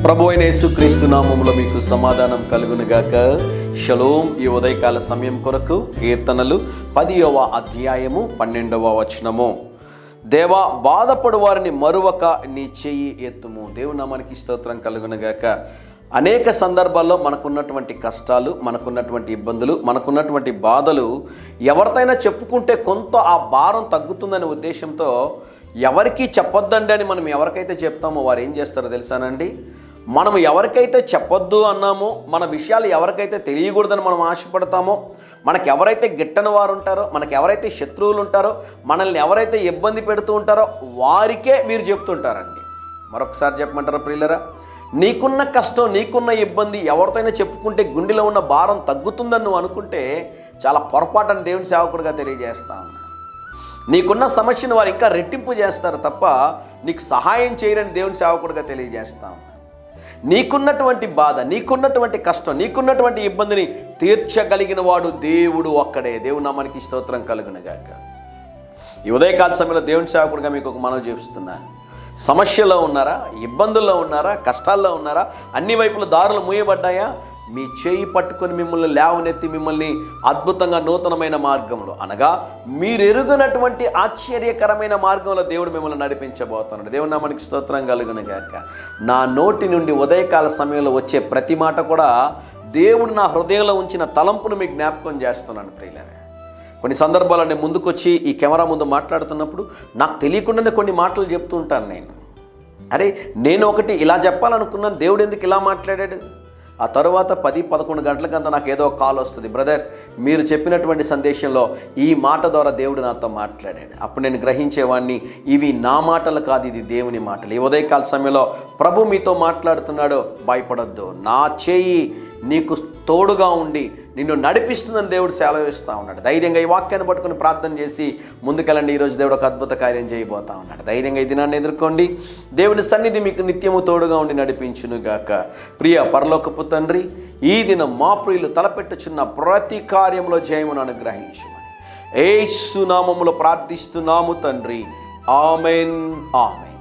ప్రభు అయిన యేసుక్రీస్తు నామములో మీకు సమాధానం కలుగునుగాక. షలోం. ఈ ఉదయకాల సమయం కొరకు కీర్తనలు 10వ అధ్యాయము 12వ వచనము. దేవా, బాధపడు వారిని మరువక నీ చెయ్యి ఎత్తుము. దేవుని నామానికి స్తోత్రం కలుగునుగాక. అనేక సందర్భాల్లో మనకున్నటువంటి కష్టాలు, మనకున్నటువంటి ఇబ్బందులు, మనకున్నటువంటి బాధలు ఎవరితోనైనా చెప్పుకుంటే కొంత ఆ భారం తగ్గుతుందనే ఉద్దేశంతో ఎవరికి చెప్పొద్దండి అని మనం ఎవరికైతే చెప్తామో వారు ఏం చేస్తారో తెలుసానండి? మనం ఎవరికైతే చెప్పొద్దు అన్నామో, మన విషయాలు ఎవరికైతే తెలియకూడదని మనం ఆశపడతామో, మనకు ఎవరైతే గిట్టని వారు ఉంటారో, మనకు ఎవరైతే శత్రువులు ఉంటారో, మనల్ని ఎవరైతే ఇబ్బంది పెడుతూ ఉంటారో వారికే వీరు చెప్తుంటారండి. మరొకసారి చెప్పమంటారా ప్రియులరా? నీకున్న కష్టం, నీకున్న ఇబ్బంది ఎవరితోనైనా చెప్పుకుంటే గుండెలో ఉన్న భారం తగ్గుతుందని నువ్వు అనుకుంటే చాలా పొరపాటుని దేవుని సేవకుడిగా తెలియజేస్తా ఉన్నా. నీకున్న సమస్యను వారు ఇంకా రెట్టింపు చేస్తారు తప్ప నీకు సహాయం చేయరని దేవుని సేవకుడిగా తెలియజేస్తా ఉన్నా. నీకున్నటువంటి బాధ, నీకున్నటువంటి కష్టం, నీకున్నటువంటి ఇబ్బందిని తీర్చగలిగిన వాడు దేవుడు ఒక్కడే. దేవుని నామానికి స్తోత్రం కలుగునుగాక. ఈ ఉదయకాల సమయంలో దేవుని సేవకుడిగా మీకు ఒక మనవి చేస్తున్నాను. సమస్యలో ఉన్నారా? ఇబ్బందుల్లో ఉన్నారా? కష్టాల్లో ఉన్నారా? అన్ని వైపుల దారులు మూయబడ్డాయా? మీ చేయి పట్టుకొని మిమ్మల్ని లేవనెత్తి మిమ్మల్ని అద్భుతంగా నూతనమైన మార్గంలో, అనగా మీరు ఎరుగనటువంటి ఆశ్చర్యకరమైన మార్గంలో దేవుడు మిమ్మల్ని నడిపించబోతున్నాడు. దేవుని నామానికి స్తోత్రం కలుగునుగాక. నా నోటి నుండి ఉదయకాల సమయంలో వచ్చే ప్రతి మాట కూడా దేవుడు నా హృదయంలో ఉంచిన తలంపును మీకు జ్ఞాపకం చేస్తున్నాను ప్రియులారా. కొన్ని సందర్భాల్లో నేను ముందుకొచ్చి ఈ కెమెరా ముందు మాట్లాడుతున్నప్పుడు నాకు తెలియకుండానే కొన్ని మాటలు చెప్తూ ఉంటాను. నేను ఒకటి ఇలా చెప్పాలనుకున్నాను, దేవుడు ఎందుకు ఇలా మాట్లాడాడు? ఆ తర్వాత 10-11 గంటలకంతా నాకు ఏదో కాల్ వస్తుంది, బ్రదర్ మీరు చెప్పినటువంటి సందేశంలో ఈ మాట ద్వారా దేవుడు నాతో మాట్లాడాడు. అప్పుడు నేను గ్రహించేవాడిని, ఇవి నా మాటలు కాదు, ఇది దేవుని మాటలు. ఈ ఉదయకాల సమయంలో ప్రభు మీతో మాట్లాడుతున్నాడు. భయపడొద్దు, నా చేయి నీకు తోడుగా ఉండి నిన్ను నడిపిస్తుందని దేవుడు సెలవిస్తూ ఉన్నాడు. ధైర్యంగా ఈ వాక్యాన్ని పట్టుకుని ప్రార్థన చేసి ముందుకెళ్ళండి. ఈరోజు దేవుడు ఒక అద్భుత కార్యం చేయబోతా ఉన్నాడు. ధైర్యంగా ఈ దినాన్ని ఎదుర్కోండి. దేవుని సన్నిధి మీకు నిత్యము తోడుగా ఉండి నడిపించునుగాక. ప్రియ పరలోకపు తండ్రి, ఈ దినం మా ప్రియులు తలపెట్టుచున్న ప్రతి కార్యంలో జయమును అనుగ్రహించుమని యేసు నామములో ప్రార్థిస్తున్నాము తండ్రి. Amen, amen.